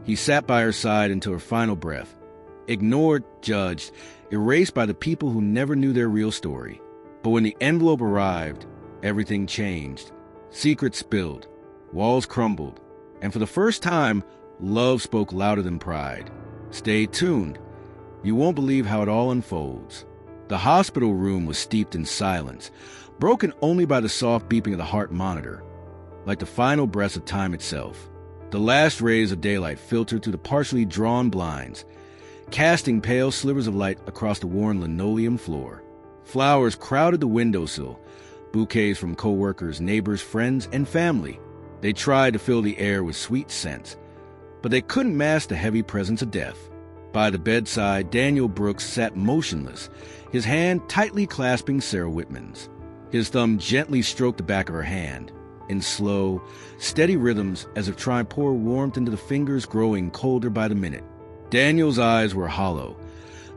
He sat by her side until her final breath. Ignored, judged, erased by the people who never knew their real story. But when the envelope arrived, everything changed. Secrets spilled, walls crumbled, and for the first time, love spoke louder than pride. Stay tuned. You won't believe how it all unfolds. The hospital room was steeped in silence, broken only by the soft beeping of the heart monitor, like the final breaths of time itself. The last rays of daylight filtered through the partially drawn blinds, casting pale slivers of light across the worn linoleum floor. Flowers crowded the windowsill, bouquets from co-workers, neighbors, friends, and family. They tried to fill the air with sweet scents, but they couldn't mask the heavy presence of death. By the bedside, Daniel Brooks sat motionless, his hand tightly clasping Sarah Whitman's. His thumb gently stroked the back of her hand, in slow, steady rhythms as if trying to pour warmth into the fingers growing colder by the minute. Daniel's eyes were hollow.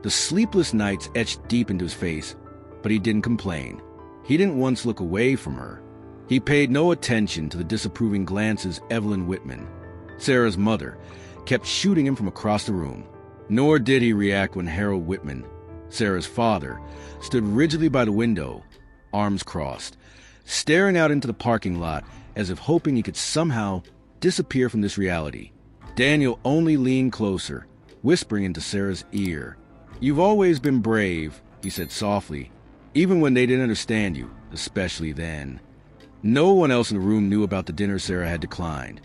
The sleepless nights etched deep into his face, but he didn't complain. He didn't once look away from her. He paid no attention to the disapproving glances Evelyn Whitman, Sarah's mother, kept shooting him from across the room. Nor did he react when Harold Whitman, Sarah's father, stood rigidly by the window, arms crossed, staring out into the parking lot as if hoping he could somehow disappear from this reality. Daniel only leaned closer, whispering into Sarah's ear. "You've always been brave," he said softly, "even when they didn't understand you, especially then." No one else in the room knew about the dinner Sarah had declined,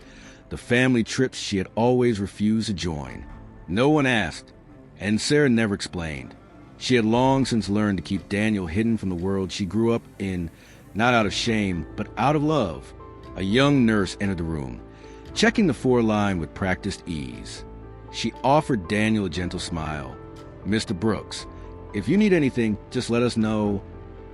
the family trips she had always refused to join. No one asked, and Sarah never explained. She had long since learned to keep Daniel hidden from the world she grew up in, not out of shame, but out of love. A young nurse entered the room, checking the 4-line with practiced ease. She offered Daniel a gentle smile. "Mr. Brooks, if you need anything, just let us know."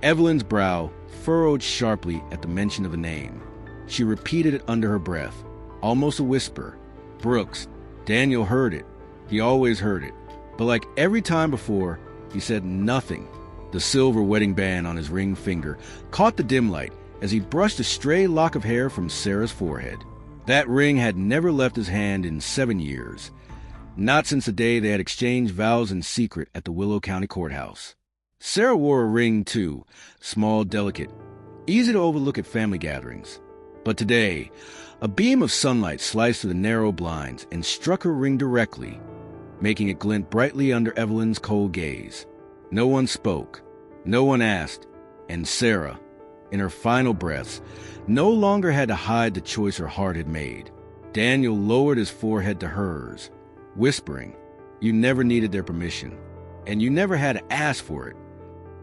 Evelyn's brow furrowed sharply at the mention of the name. She repeated it under her breath, almost a whisper. Brooks. Daniel heard it. He always heard it. But like every time before, he said nothing. The silver wedding band on his ring finger caught the dim light as he brushed a stray lock of hair from Sarah's forehead. That ring had never left his hand in 7 years. Not since the day they had exchanged vows in secret at the Willow County Courthouse. Sarah wore a ring, too, small, delicate, easy to overlook at family gatherings. But today, a beam of sunlight sliced through the narrow blinds and struck her ring directly, making it glint brightly under Evelyn's cold gaze. No one spoke, no one asked, and Sarah, in her final breaths, no longer had to hide the choice her heart had made. Daniel lowered his forehead to hers, whispering, "You never needed their permission, and you never had to ask for it."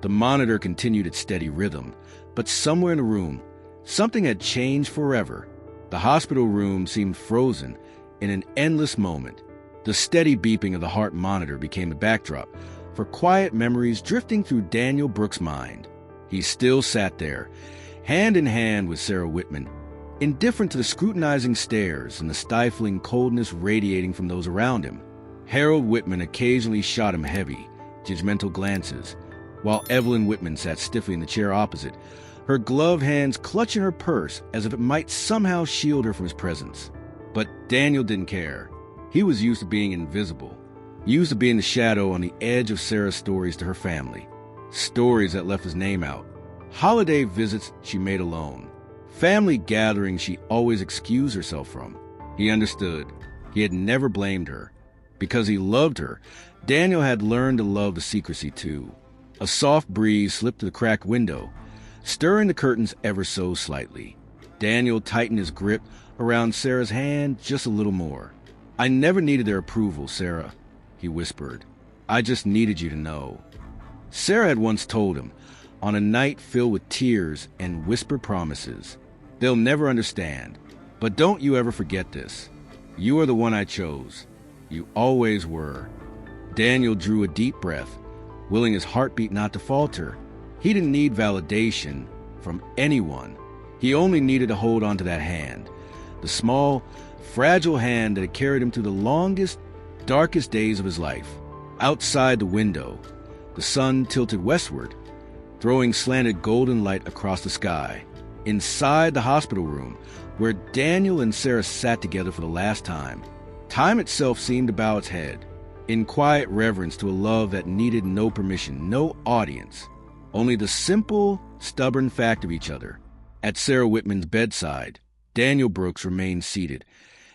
The monitor continued its steady rhythm, but somewhere in the room, something had changed forever. The hospital room seemed frozen in an endless moment. The steady beeping of the heart monitor became the backdrop for quiet memories drifting through Daniel Brooks' mind. He still sat there, hand in hand with Sarah Whitman, indifferent to the scrutinizing stares and the stifling coldness radiating from those around him. Harold Whitman occasionally shot him heavy, judgmental glances, while Evelyn Whitman sat stiffly in the chair opposite, her gloved hands clutching her purse as if it might somehow shield her from his presence. But Daniel didn't care. He was used to being invisible, used to being the shadow on the edge of Sarah's stories to her family, stories that left his name out, holiday visits she made alone, family gatherings she always excused herself from. He understood. He had never blamed her. Because he loved her, Daniel had learned to love the secrecy too. A soft breeze slipped through the cracked window, stirring the curtains ever so slightly. Daniel tightened his grip around Sarah's hand just a little more. "I never needed their approval, Sarah," he whispered. "I just needed you to know." Sarah had once told him, on a night filled with tears and whispered promises, "They'll never understand, but don't you ever forget this. You are the one I chose. You always were." Daniel drew a deep breath, willing his heartbeat not to falter. He didn't need validation from anyone. He only needed to hold on to that hand, the small, fragile hand that had carried him through the longest, darkest days of his life. Outside the window, the sun tilted westward, throwing slanted golden light across the sky. Inside the hospital room, where Daniel and Sarah sat together for the last time, Time itself seemed to bow its head, in quiet reverence to a love that needed no permission, no audience, only the simple, stubborn fact of each other. At Sarah Whitman's bedside, Daniel Brooks remained seated,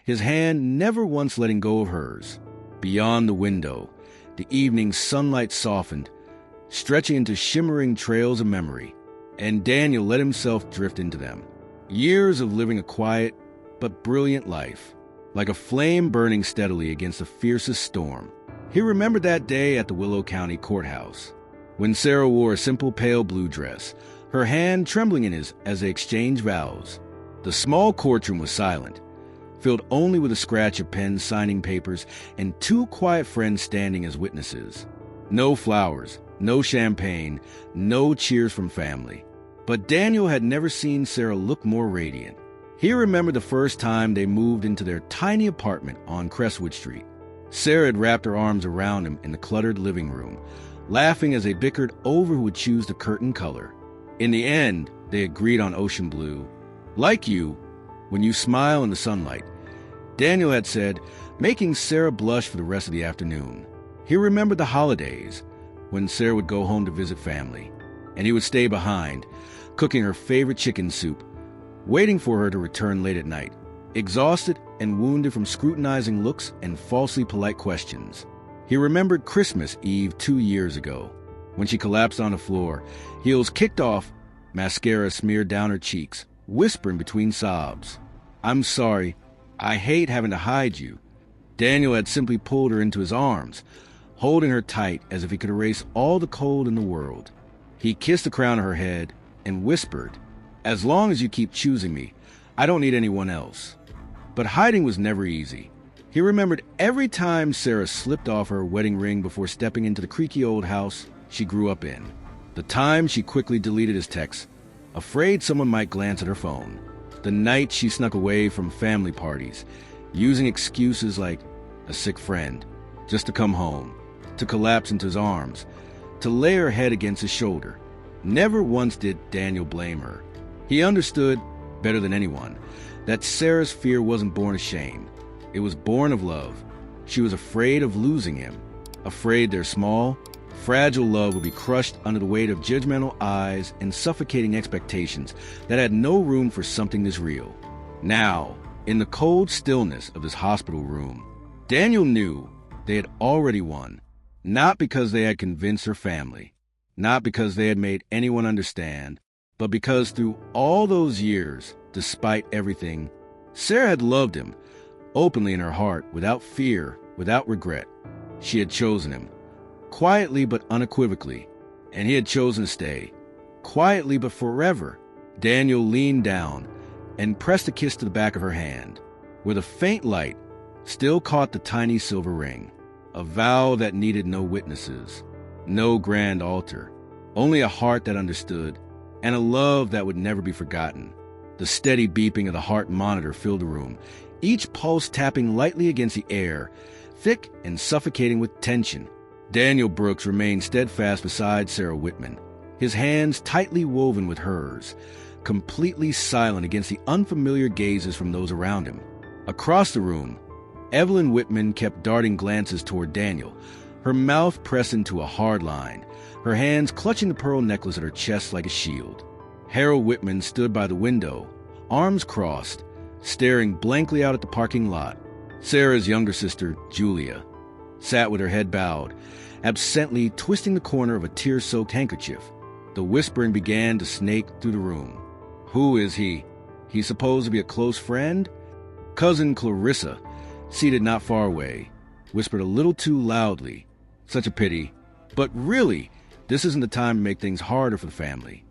his hand never once letting go of hers. Beyond the window, the evening sunlight softened, stretching into shimmering trails of memory, and Daniel let himself drift into them. Years of living a quiet but brilliant life, like a flame burning steadily against the fiercest storm. He remembered that day at the Willow County Courthouse, when Sarah wore a simple pale blue dress, her hand trembling in his as they exchanged vows. The small courtroom was silent, filled only with a scratch of pens signing papers and two quiet friends standing as witnesses. No flowers, no champagne, no cheers from family. But Daniel had never seen Sarah look more radiant. He remembered the first time they moved into their tiny apartment on Crestwood Street. Sarah had wrapped her arms around him in the cluttered living room, laughing as they bickered over who would choose the curtain color. In the end, they agreed on ocean blue. Like you, when you smile in the sunlight, Daniel had said, making Sarah blush for the rest of the afternoon. He remembered the holidays, when Sarah would go home to visit family, and he would stay behind, cooking her favorite chicken soup, waiting for her to return late at night, exhausted and wounded from scrutinizing looks and falsely polite questions. He remembered Christmas Eve 2 years ago, when she collapsed on the floor, heels kicked off, mascara smeared down her cheeks, whispering between sobs, "I'm sorry. I hate having to hide you." Daniel had simply pulled her into his arms, holding her tight as if he could erase all the cold in the world. He kissed the crown of her head and whispered, "As long as you keep choosing me, I don't need anyone else." But hiding was never easy. He remembered every time Sarah slipped off her wedding ring before stepping into the creaky old house she grew up in. The time she quickly deleted his texts, afraid someone might glance at her phone. The night she snuck away from family parties, using excuses like a sick friend, just to come home, to collapse into his arms, to lay her head against his shoulder. Never once did Daniel blame her. He understood, better than anyone, that Sarah's fear wasn't born of shame. It was born of love. She was afraid of losing him, afraid their small, fragile love would be crushed under the weight of judgmental eyes and suffocating expectations that had no room for something this real. Now, in the cold stillness of this hospital room, Daniel knew they had already won, not because they had convinced her family, not because they had made anyone understand, but because through all those years, despite everything, Sarah had loved him, openly in her heart, without fear, without regret. She had chosen him, quietly but unequivocally, and he had chosen to stay, quietly but forever. Daniel leaned down and pressed a kiss to the back of her hand, where the faint light still caught the tiny silver ring, a vow that needed no witnesses, no grand altar, only a heart that understood, and a love that would never be forgotten. The steady beeping of the heart monitor filled the room, each pulse tapping lightly against the air, thick and suffocating with tension. Daniel Brooks remained steadfast beside Sarah Whitman, his hands tightly woven with hers, completely silent against the unfamiliar gazes from those around him. Across the room, Evelyn Whitman kept darting glances toward Daniel, her mouth pressed into a hard line, her hands clutching the pearl necklace at her chest like a shield. Harold Whitman stood by the window, arms crossed, staring blankly out at the parking lot. Sarah's younger sister, Julia, sat with her head bowed, absently twisting the corner of a tear-soaked handkerchief. The whispering began to snake through the room. Who is he? He's supposed to be a close friend? Cousin Clarissa, seated not far away, whispered a little too loudly. Such a pity. But really, this isn't the time to make things harder for the family.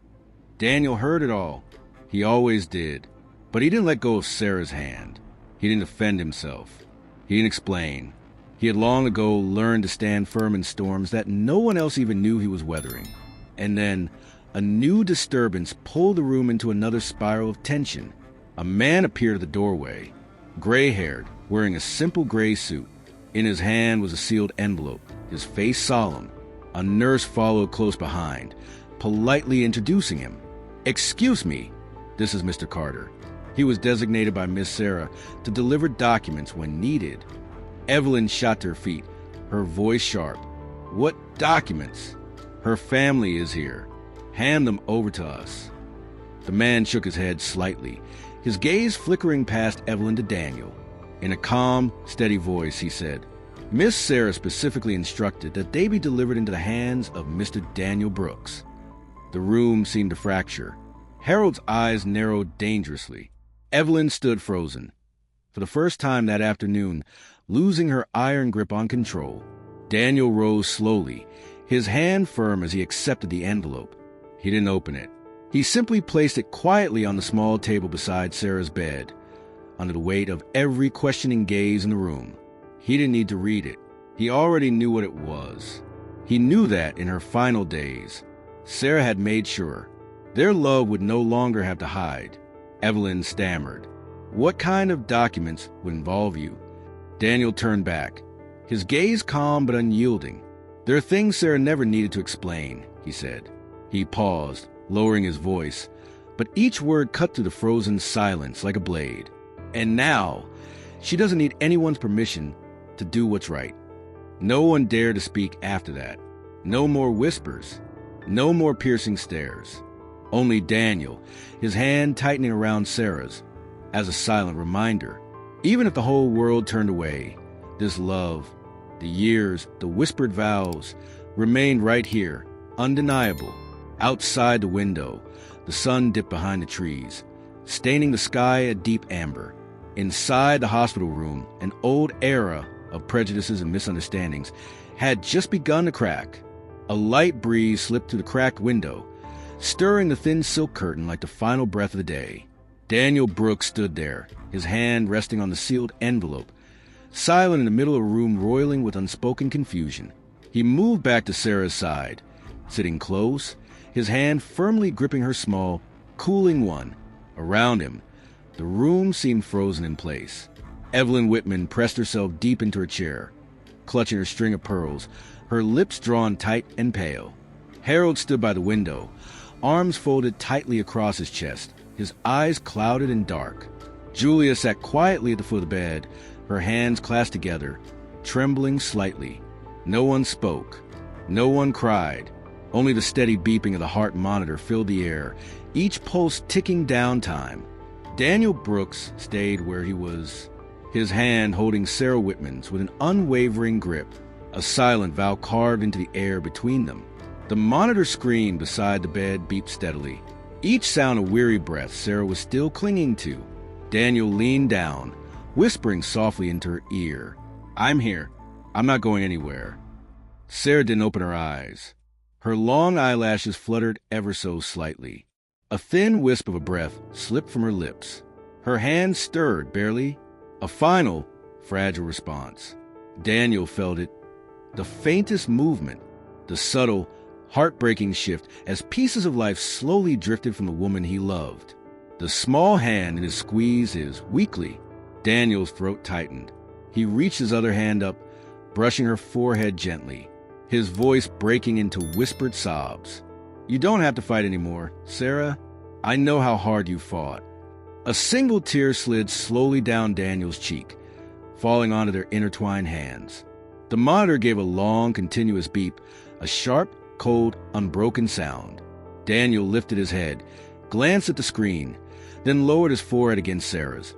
Daniel heard it all. He always did. But he didn't let go of Sarah's hand. He didn't defend himself. He didn't explain. He had long ago learned to stand firm in storms that no one else even knew he was weathering. And then, a new disturbance pulled the room into another spiral of tension. A man appeared at the doorway, gray-haired, wearing a simple gray suit. In his hand was a sealed envelope, his face solemn. A nurse followed close behind, politely introducing him. "Excuse me, this is Mr. Carter." He was designated by Miss Sarah to deliver documents when needed. Evelyn shot to her feet, her voice sharp. "What documents?" "Her family is here. Hand them over to us." The man shook his head slightly, his gaze flickering past Evelyn to Daniel. In a calm, steady voice, he said, "Miss Sarah specifically instructed that they be delivered into the hands of Mr. Daniel Brooks." The room seemed to fracture. Harold's eyes narrowed dangerously. Evelyn stood frozen. For the first time that afternoon, losing her iron grip on control. Daniel rose slowly, his hand firm as he accepted the envelope. He didn't open it. He simply placed it quietly on the small table beside Sarah's bed, under the weight of every questioning gaze in the room. He didn't need to read it. He already knew what it was. He knew that in her final days, Sarah had made sure their love would no longer have to hide. Evelyn stammered, "What kind of documents would involve you?" Daniel turned back, his gaze calm but unyielding. "There are things Sarah never needed to explain," he said. He paused, lowering his voice, but each word cut through the frozen silence like a blade. "And now, she doesn't need anyone's permission to do what's right." No one dared to speak after that. No more whispers. No more piercing stares. Only Daniel, his hand tightening around Sarah's, as a silent reminder. Even if the whole world turned away, this love, the years, the whispered vows, remained right here, undeniable. Outside the window, the sun dipped behind the trees, staining the sky a deep amber. Inside the hospital room, an old era of prejudices and misunderstandings had just begun to crack. A light breeze slipped through the cracked window, stirring the thin silk curtain like the final breath of the day. Daniel Brooks stood there, his hand resting on the sealed envelope, silent in the middle of a room roiling with unspoken confusion. He moved back to Sarah's side, sitting close, his hand firmly gripping her small, cooling one. Around him, the room seemed frozen in place. Evelyn Whitman pressed herself deep into her chair, clutching her string of pearls, her lips drawn tight and pale. Harold stood by the window, arms folded tightly across his chest, his eyes clouded and dark. Julia sat quietly at the foot of the bed, her hands clasped together, trembling slightly. No one spoke. No one cried. Only the steady beeping of the heart monitor filled the air, each pulse ticking down time. Daniel Brooks stayed where he was, his hand holding Sarah Whitman's with an unwavering grip, a silent vow carved into the air between them. The monitor screen beside the bed beeped steadily, each sound a weary breath Sarah was still clinging to. Daniel leaned down, whispering softly into her ear, "I'm here. I'm not going anywhere." Sarah didn't open her eyes. Her long eyelashes fluttered ever so slightly. A thin wisp of a breath slipped from her lips. Her hand stirred barely, a final, fragile response. Daniel felt it, the faintest movement, the subtle, heartbreaking shift as pieces of life slowly drifted from the woman he loved. The small hand in his squeeze is weakly. Daniel's throat tightened. He reached his other hand up, brushing her forehead gently, his voice breaking into whispered sobs. "You don't have to fight anymore, Sarah. I know how hard you fought." A single tear slid slowly down Daniel's cheek, falling onto their intertwined hands. The monitor gave a long, continuous beep, a sharp, cold, unbroken sound. Daniel lifted his head, glanced at the screen, then lowered his forehead against Sarah's,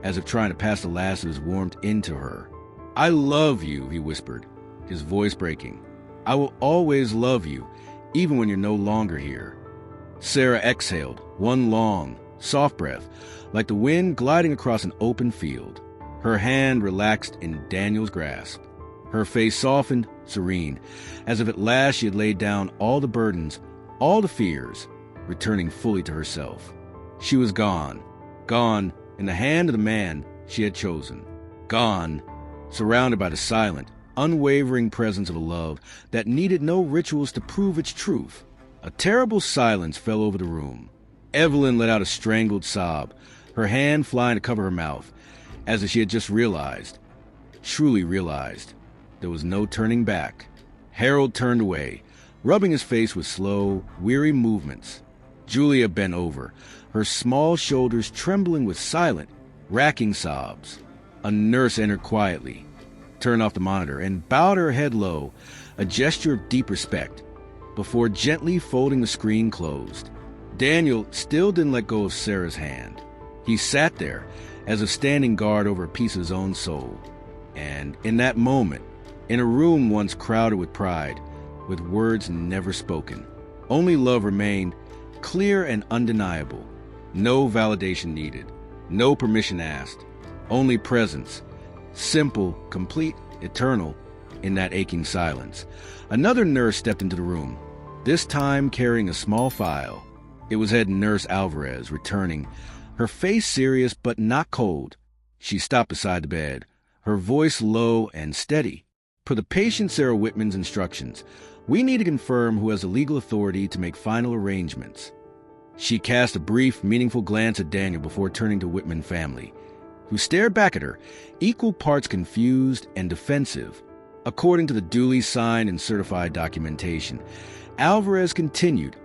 as if trying to pass the last of his warmth into her. "I love you," he whispered, his voice breaking. "I will always love you, even when you're no longer here." Sarah exhaled, one long, soft breath, like the wind gliding across an open field. Her hand relaxed in Daniel's grasp. Her face softened, serene, as if at last she had laid down all the burdens, all the fears, returning fully to herself. She was gone in the hand of the man she had chosen. Gone, surrounded by the silent, unwavering presence of a love that needed no rituals to prove its truth. A terrible silence fell over the room. Evelyn let out a strangled sob, her hand flying to cover her mouth, as if she had just realized, truly realized, there was no turning back. Harold turned away, rubbing his face with slow, weary movements. Julia bent over, her small shoulders trembling with silent, racking sobs. A nurse entered quietly, turned off the monitor, and bowed her head low, a gesture of deep respect, before gently folding the screen closed. Daniel still didn't let go of Sarah's hand. He sat there, as if standing guard over a piece of his own soul. And in that moment, in a room once crowded with pride, with words never spoken, only love remained, clear and undeniable. No validation needed, no permission asked, only presence, simple, complete, eternal, in that aching silence. Another nurse stepped into the room, this time carrying a small file. It was head nurse Alvarez, returning, her face serious but not cold. She stopped beside the bed, her voice low and steady. Per the patient Sarah Whitman's instructions, we need to confirm who has the legal authority to make final arrangements. She cast a brief, meaningful glance at Daniel before turning to Whitman family, who stared back at her, equal parts confused and defensive. According to the duly signed and certified documentation, Alvarez continued,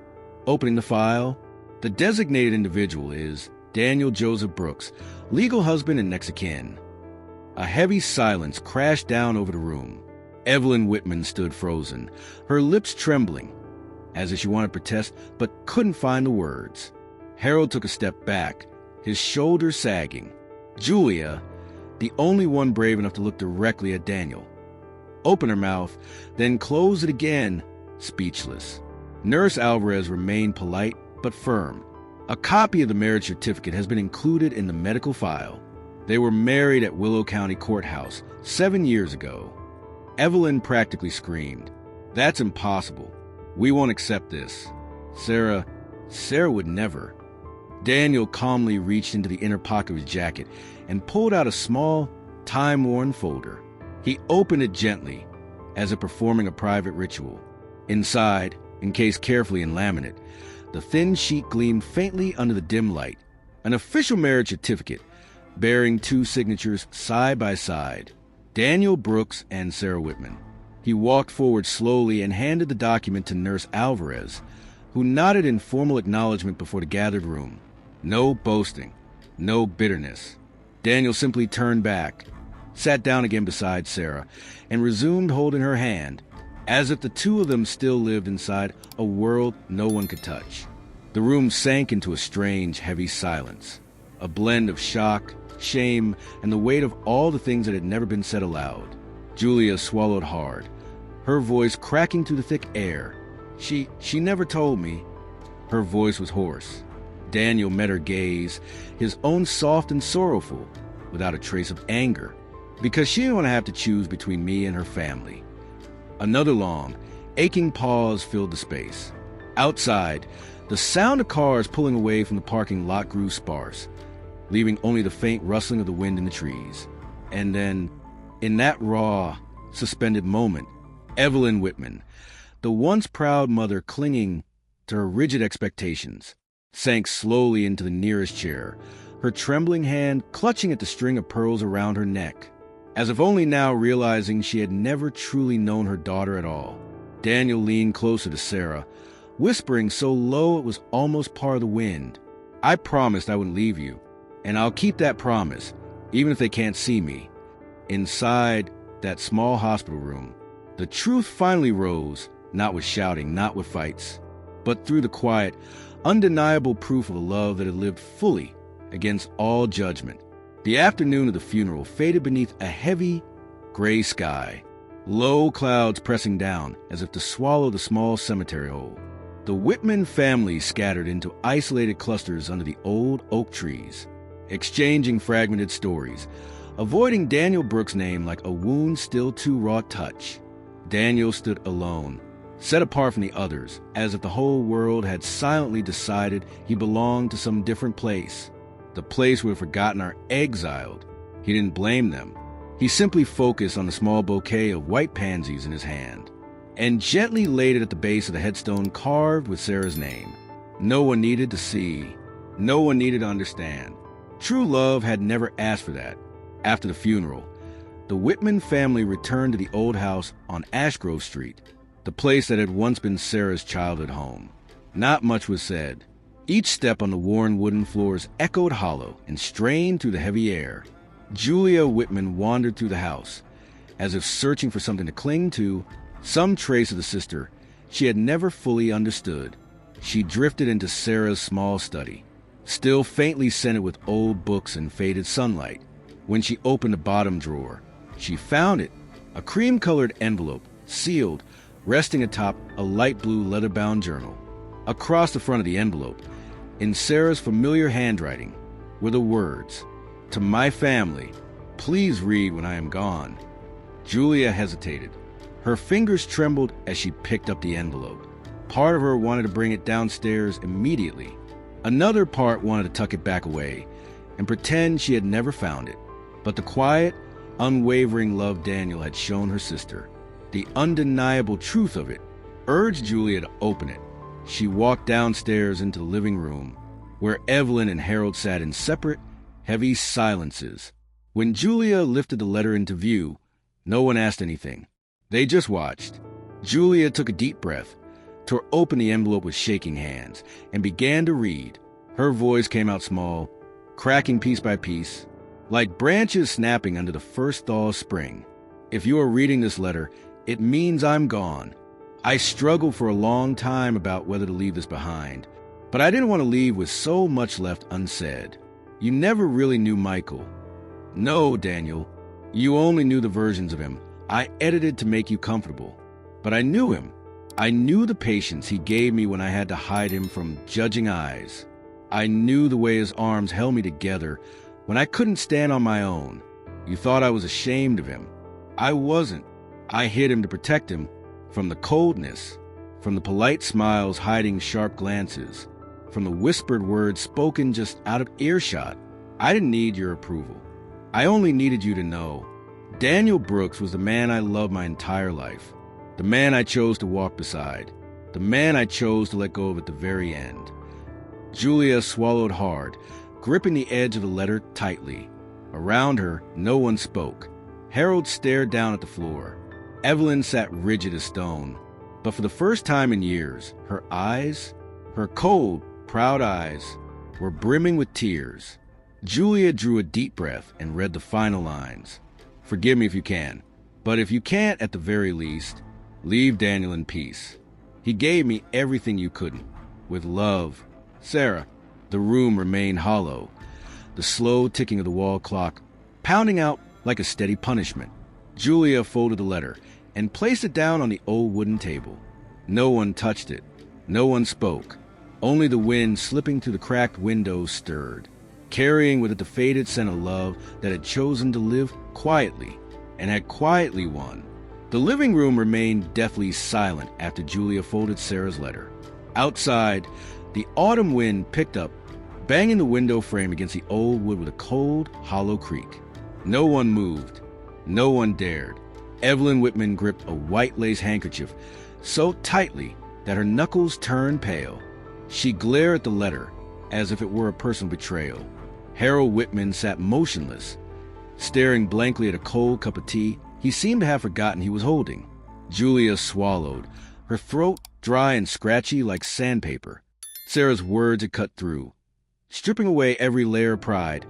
opening the file. The designated individual is Daniel Joseph Brooks, legal husband and next of kin. A heavy silence crashed down over the room. Evelyn Whitman stood frozen, her lips trembling, as if she wanted to protest but couldn't find the words. Harold took a step back, his shoulders sagging. Julia, the only one brave enough to look directly at Daniel, opened her mouth, then closed it again, speechless. Nurse Alvarez remained polite but firm. A copy of the marriage certificate has been included in the medical file. They were married at Willow County Courthouse 7 years ago. Evelyn practically screamed, "That's impossible. We won't accept this. Sarah would never." Daniel calmly reached into the inner pocket of his jacket and pulled out a small, time-worn folder. He opened it gently, as if performing a private ritual. Inside, encased carefully in laminate, the thin sheet gleamed faintly under the dim light. An official marriage certificate, bearing two signatures side by side, Daniel Brooks and Sarah Whitman. He walked forward slowly and handed the document to Nurse Alvarez, who nodded in formal acknowledgement before the gathered room. No boasting, no bitterness. Daniel simply turned back, sat down again beside Sarah, and resumed holding her hand, as if the two of them still lived inside a world no one could touch. The room sank into a strange, heavy silence, a blend of shock, shame, and the weight of all the things that had never been said aloud. Julia swallowed hard, her voice cracking through the thick air. She never told me." Her voice was hoarse. Daniel met her gaze, his own soft and sorrowful, without a trace of anger, because she didn't want to have to choose between me and her family. Another long, aching pause filled the space. Outside, the sound of cars pulling away from the parking lot grew sparse, leaving only the faint rustling of the wind in the trees. And then, in that raw, suspended moment, Evelyn Whitman, the once proud mother clinging to her rigid expectations, sank slowly into the nearest chair, her trembling hand clutching at the string of pearls around her neck, as if only now realizing she had never truly known her daughter at all. Daniel leaned closer to Sarah, whispering so low it was almost part of the wind. "I promised I wouldn't leave you, and I'll keep that promise, even if they can't see me." Inside that small hospital room, the truth finally rose, not with shouting, not with fights, but through the quiet, undeniable proof of a love that had lived fully against all judgment. The afternoon of the funeral faded beneath a heavy, gray sky, low clouds pressing down as if to swallow the small cemetery whole. The Whitman family scattered into isolated clusters under the old oak trees, exchanging fragmented stories, avoiding Daniel Brooks' name like a wound still too raw to touch. Daniel stood alone, set apart from the others, as if the whole world had silently decided he belonged to some different place, the place we had forgotten or exiled. He didn't blame them. He simply focused on the small bouquet of white pansies in his hand, and gently laid it at the base of the headstone carved with Sarah's name. No one needed to see. No one needed to understand. True love had never asked for that. After the funeral, the Whitman family returned to the old house on Ashgrove Street, the place that had once been Sarah's childhood home. Not much was said. Each step on the worn wooden floors echoed hollow and strained through the heavy air. Julia Whitman wandered through the house, as if searching for something to cling to, some trace of the sister she had never fully understood. She drifted into Sarah's small study, still faintly scented with old books and faded sunlight. When she opened the bottom drawer, she found it, a cream-colored envelope, sealed, resting atop a light blue leather-bound journal. Across the front of the envelope, in Sarah's familiar handwriting, were the words, "To my family, please read when I am gone." Julia hesitated. Her fingers trembled as she picked up the envelope. Part of her wanted to bring it downstairs immediately. Another part wanted to tuck it back away and pretend she had never found it. But the quiet, unwavering love Daniel had shown her sister, the undeniable truth of it, urged Julia to open it. She walked downstairs into the living room, where Evelyn and Harold sat in separate, heavy silences. When Julia lifted the letter into view, no one asked anything. They just watched. Julia took a deep breath, tore open the envelope with shaking hands, and began to read. Her voice came out small, cracking piece by piece, like branches snapping under the first thaw of spring. "If you are reading this letter, it means I'm gone. I struggled for a long time about whether to leave this behind, but I didn't want to leave with so much left unsaid. You never really knew Michael. No, Daniel, you only knew the versions of him I edited to make you comfortable. But I knew him. I knew the patience he gave me when I had to hide him from judging eyes. I knew the way his arms held me together when I couldn't stand on my own. You thought I was ashamed of him. I wasn't. I hid him to protect him from the coldness, from the polite smiles hiding sharp glances, from the whispered words spoken just out of earshot. I didn't need your approval. I only needed you to know. Daniel Brooks was the man I loved my entire life, the man I chose to walk beside, the man I chose to let go of at the very end." Julia swallowed hard, gripping the edge of the letter tightly. Around her, no one spoke. Harold stared down at the floor. Evelyn sat rigid as stone. But for the first time in years, her eyes, her cold, proud eyes, were brimming with tears. Julia drew a deep breath and read the final lines. "Forgive me if you can, but if you can't, at the very least, leave Daniel in peace. He gave me everything you couldn't. With love, Sarah." The room remained hollow, the slow ticking of the wall clock pounding out like a steady punishment. Julia folded the letter and placed it down on the old wooden table. No one touched it. No one spoke. Only the wind slipping through the cracked windows stirred, carrying with it the faded scent of love that had chosen to live quietly and had quietly won. The living room remained deathly silent after Julia folded Sarah's letter. Outside, the autumn wind picked up, banging the window frame against the old wood with a cold, hollow creak. No one moved. No one dared. Evelyn Whitman gripped a white lace handkerchief so tightly that her knuckles turned pale. She glared at the letter as if it were a personal betrayal. Harold Whitman sat motionless, staring blankly at a cold cup of tea he seemed to have forgotten he was holding. Julia swallowed, her throat dry and scratchy like sandpaper. Sarah's words had cut through, stripping away every layer of pride,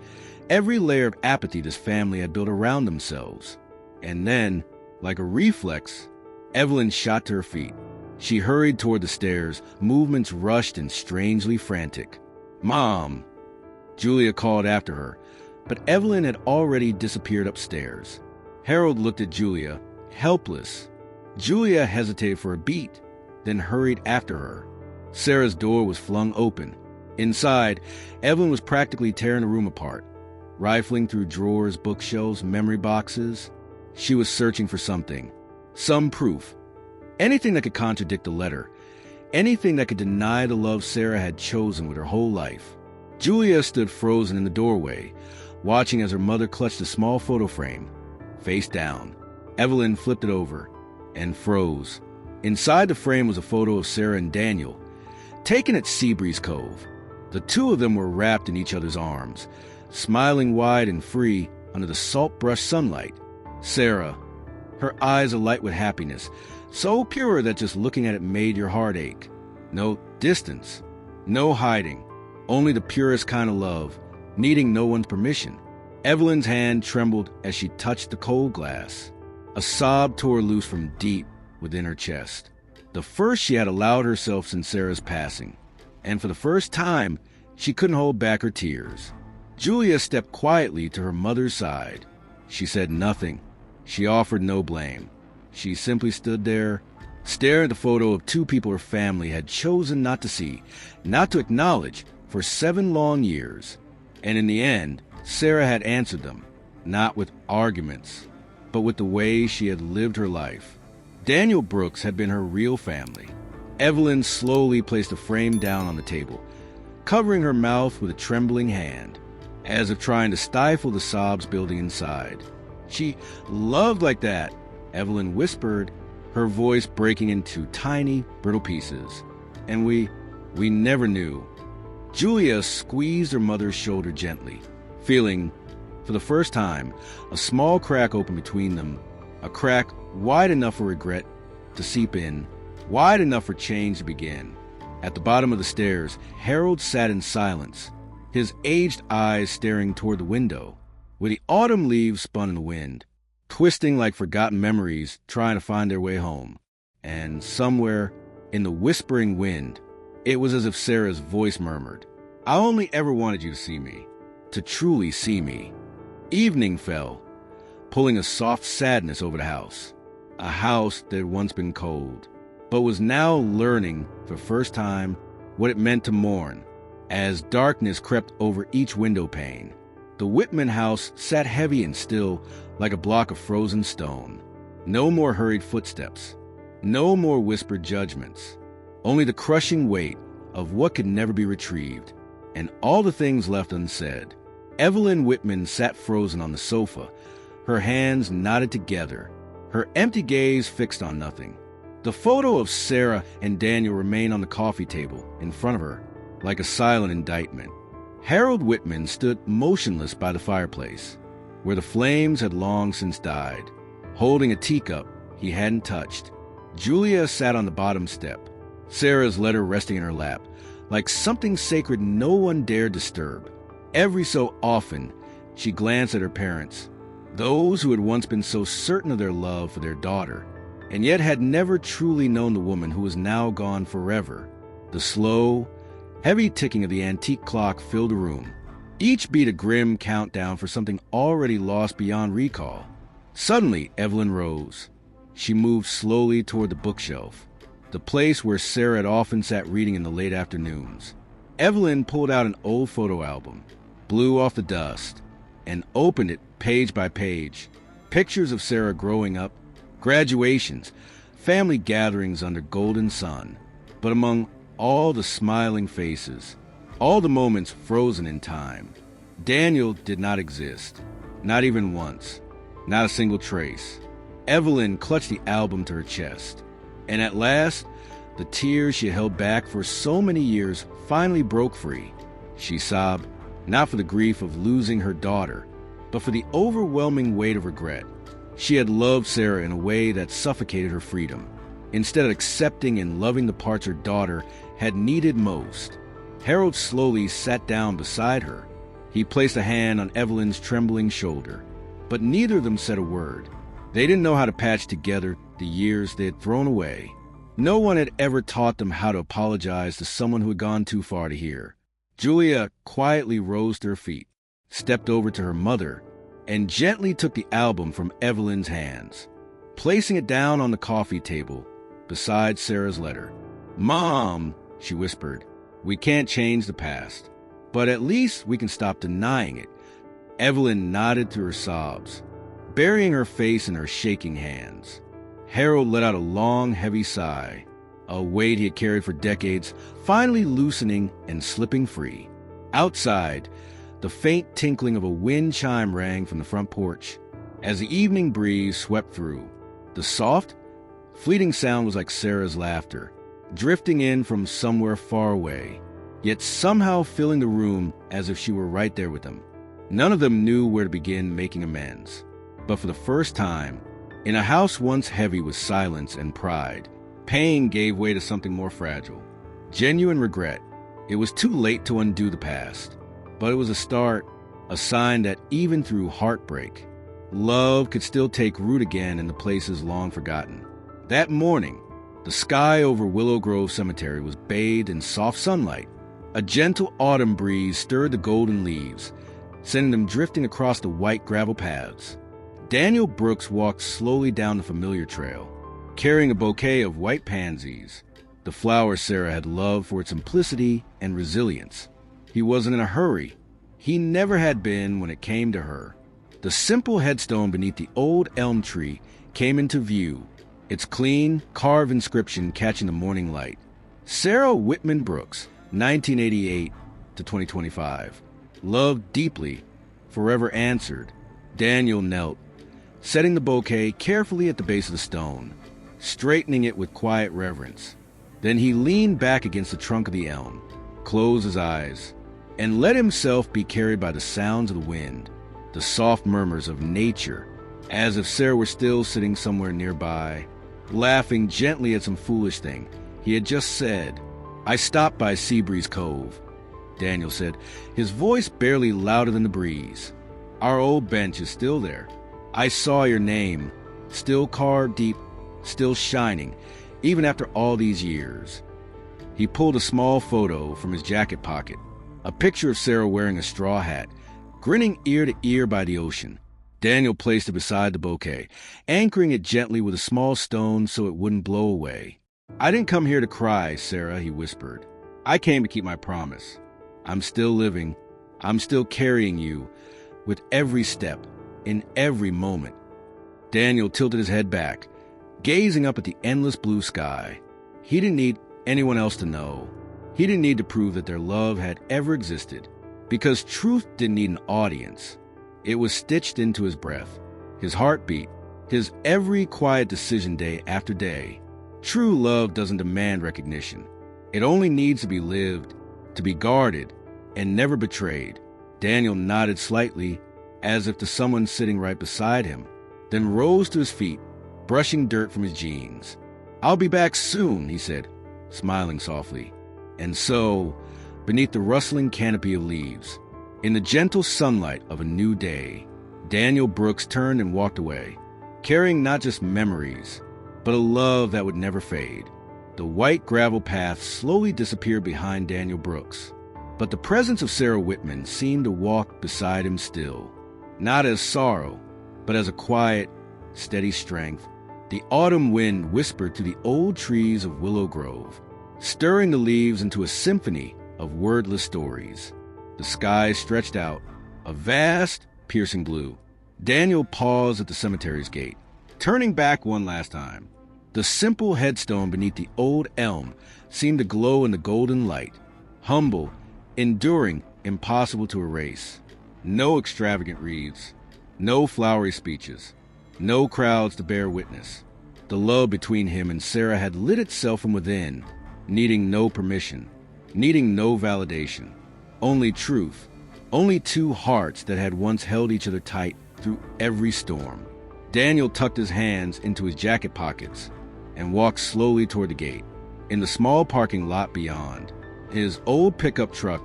every layer of apathy this family had built around themselves. And then, like a reflex, Evelyn shot to her feet. She hurried toward the stairs, movements rushed and strangely frantic. "Mom!" Julia called after her, but Evelyn had already disappeared upstairs. Harold looked at Julia, helpless. Julia hesitated for a beat, then hurried after her. Sarah's door was flung open. Inside, Evelyn was practically tearing the room apart, rifling through drawers, bookshelves, memory boxes. She was searching for something, some proof, anything that could contradict the letter, anything that could deny the love Sarah had chosen with her whole life. Julia stood frozen in the doorway, watching as her mother clutched a small photo frame, face down. Evelyn flipped it over and froze. Inside the frame was a photo of Sarah and Daniel, taken at Seabreeze Cove. The two of them were wrapped in each other's arms, smiling wide and free under the salt-brushed sunlight. Sarah, her eyes alight with happiness, so pure that just looking at it made your heart ache. No distance, no hiding, only the purest kind of love, needing no one's permission. Evelyn's hand trembled as she touched the cold glass. A sob tore loose from deep within her chest. The first she had allowed herself since Sarah's passing, and for the first time, she couldn't hold back her tears. Julia stepped quietly to her mother's side. She said nothing. She offered no blame. She simply stood there, staring at the photo of two people her family had chosen not to see, not to acknowledge, for 7 long years. And in the end, Sarah had answered them, not with arguments, but with the way she had lived her life. Daniel Brooks had been her real family. Evelyn slowly placed the frame down on the table, covering her mouth with a trembling hand, as if trying to stifle the sobs building inside. "She loved like that," Evelyn whispered, her voice breaking into tiny, brittle pieces. "And we never knew." Julia squeezed her mother's shoulder gently, feeling, for the first time, a small crack open between them, a crack wide enough for regret to seep in, wide enough for change to begin. At the bottom of the stairs, Harold sat in silence, his aged eyes staring toward the window, where the autumn leaves spun in the wind, twisting like forgotten memories trying to find their way home. And somewhere in the whispering wind, it was as if Sarah's voice murmured, "I only ever wanted you to see me, to truly see me." Evening fell, pulling a soft sadness over the house, a house that had once been cold, but was now learning for the first time what it meant to mourn. As darkness crept over each window pane, the Whitman house sat heavy and still like a block of frozen stone. No more hurried footsteps, no more whispered judgments, only the crushing weight of what could never be retrieved, and all the things left unsaid. Evelyn Whitman sat frozen on the sofa, her hands knotted together, her empty gaze fixed on nothing. The photo of Sarah and Daniel remained on the coffee table in front of her, like a silent indictment. Harold Whitman stood motionless by the fireplace, where the flames had long since died, holding a teacup he hadn't touched. Julia sat on the bottom step, Sarah's letter resting in her lap, like something sacred no one dared disturb. Every so often, she glanced at her parents, those who had once been so certain of their love for their daughter, and yet had never truly known the woman who was now gone forever. The slow, heavy ticking of the antique clock filled the room, each beat a grim countdown for something already lost beyond recall. Suddenly, Evelyn rose. She moved slowly toward the bookshelf, the place where Sarah had often sat reading in the late afternoons. Evelyn pulled out an old photo album, blew off the dust, and opened it page by page. Pictures of Sarah growing up, graduations, family gatherings under golden sun. But among all the smiling faces, all the moments frozen in time, Daniel did not exist. Not even once. Not a single trace. Evelyn clutched the album to her chest, and at last, the tears she held back for so many years finally broke free. She sobbed, not for the grief of losing her daughter, but for the overwhelming weight of regret. She had loved Sarah in a way that suffocated her freedom, instead of accepting and loving the parts her daughter had needed most. Harold slowly sat down beside her. He placed a hand on Evelyn's trembling shoulder, but neither of them said a word. They didn't know how to patch together the years they had thrown away. No one had ever taught them how to apologize to someone who had gone too far to hear. Julia quietly rose to her feet, stepped over to her mother, and gently took the album from Evelyn's hands, placing it down on the coffee table beside Sarah's letter. "Mom," she whispered, "we can't change the past, but at least we can stop denying it." Evelyn nodded through her sobs, burying her face in her shaking hands. Harold let out a long, heavy sigh, a weight he had carried for decades finally loosening and slipping free. Outside, the faint tinkling of a wind chime rang from the front porch as the evening breeze swept through. The soft, fleeting sound was like Sarah's laughter, drifting in from somewhere far away, yet somehow filling the room as if she were right there with them. None of them knew where to begin making amends, but for the first time, in a house once heavy with silence and pride, pain gave way to something more fragile. Genuine regret. It was too late to undo the past, but it was a start, a sign that even through heartbreak, Love could still take root again in the places long forgotten. That morning, the sky over Willow Grove Cemetery was bathed in soft sunlight. A gentle autumn breeze stirred the golden leaves, sending them drifting across the white gravel paths. Daniel Brooks walked slowly down the familiar trail, carrying a bouquet of white pansies, the flower Sarah had loved for its simplicity and resilience. He wasn't in a hurry. He never had been when it came to her. The simple headstone beneath the old elm tree came into view, its clean, carved inscription catching the morning light. Sarah Whitman Brooks, 1988 to 2025. Loved deeply, forever answered. Daniel knelt, setting the bouquet carefully at the base of the stone, straightening it with quiet reverence. Then he leaned back against the trunk of the elm, closed his eyes, and let himself be carried by the sounds of the wind, the soft murmurs of nature, as if Sarah were still sitting somewhere nearby, laughing gently at some foolish thing he had just said. "I stopped by Seabreeze Cove," Daniel said, his voice barely louder than the breeze. "Our old bench is still there. I saw your name, still carved deep, still shining, even after all these years." He pulled a small photo from his jacket pocket, a picture of Sarah wearing a straw hat, grinning ear to ear by the ocean. Daniel placed it beside the bouquet, anchoring it gently with a small stone so it wouldn't blow away. "I didn't come here to cry, Sarah," he whispered. "I came to keep my promise. I'm still living. I'm still carrying you with every step, in every moment." Daniel tilted his head back, gazing up at the endless blue sky. He didn't need anyone else to know. He didn't need to prove that their love had ever existed, because truth didn't need an audience. It was stitched into his breath, his heartbeat, his every quiet decision day after day. True love doesn't demand recognition. It only needs to be lived, to be guarded, and never betrayed. Daniel nodded slightly, as if to someone sitting right beside him, then rose to his feet, brushing dirt from his jeans. "I'll be back soon," he said, smiling softly. And so, beneath the rustling canopy of leaves, in the gentle sunlight of a new day, Daniel Brooks turned and walked away, carrying not just memories, but a love that would never fade. The white gravel path slowly disappeared behind Daniel Brooks, but the presence of Sarah Whitman seemed to walk beside him still, not as sorrow, but as a quiet, steady strength. The autumn wind whispered through the old trees of Willow Grove, stirring the leaves into a symphony of wordless stories. The sky stretched out, a vast, piercing blue. Daniel paused at the cemetery's gate, turning back one last time. The simple headstone beneath the old elm seemed to glow in the golden light, humble, enduring, impossible to erase. No extravagant wreaths, no flowery speeches, no crowds to bear witness. The love between him and Sarah had lit itself from within, needing no permission, needing no validation. Only truth, only two hearts that had once held each other tight through every storm. Daniel tucked his hands into his jacket pockets and walked slowly toward the gate. In the small parking lot beyond, his old pickup truck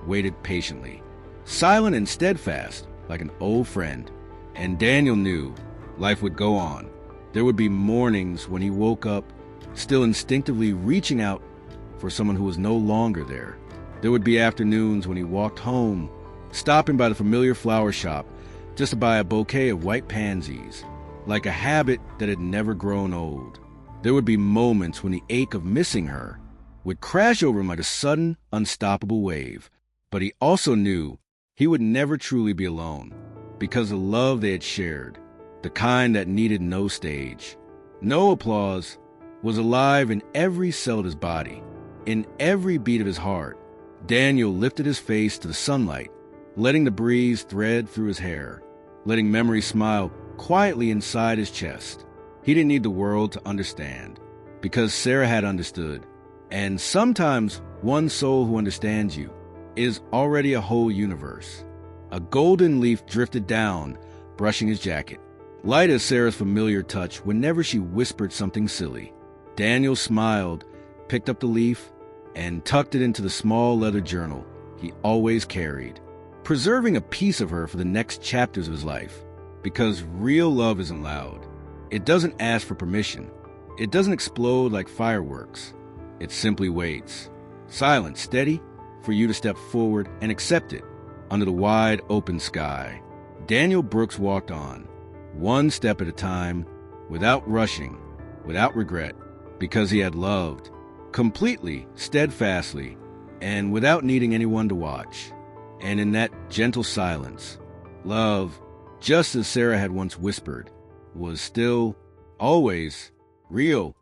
waited patiently, silent and steadfast like an old friend. And Daniel knew life would go on. There would be mornings when he woke up, still instinctively reaching out for someone who was no longer there. There would be afternoons when he walked home, stopping by the familiar flower shop just to buy a bouquet of white pansies, like a habit that had never grown old. There would be moments when the ache of missing her would crash over him like a sudden, unstoppable wave. But he also knew he would never truly be alone, because the love they had shared, the kind that needed no stage, no applause, was alive in every cell of his body, in every beat of his heart. Daniel lifted his face to the sunlight, letting the breeze thread through his hair, letting memory smile quietly inside his chest. He didn't need the world to understand, because Sarah had understood. And sometimes one soul who understands you is already a whole universe. A golden leaf drifted down, brushing his jacket, light as Sarah's familiar touch whenever she whispered something silly. Daniel smiled, picked up the leaf, and tucked it into the small leather journal he always carried, preserving a piece of her for the next chapters of his life. Because real love isn't loud. It doesn't ask for permission. It doesn't explode like fireworks. It simply waits, silent, steady, for you to step forward and accept it under the wide open sky. Daniel Brooks walked on, one step at a time, without rushing, without regret, because he had loved, completely, steadfastly, and without needing anyone to watch. And in that gentle silence, love, just as Sarah had once whispered, was still, always, real,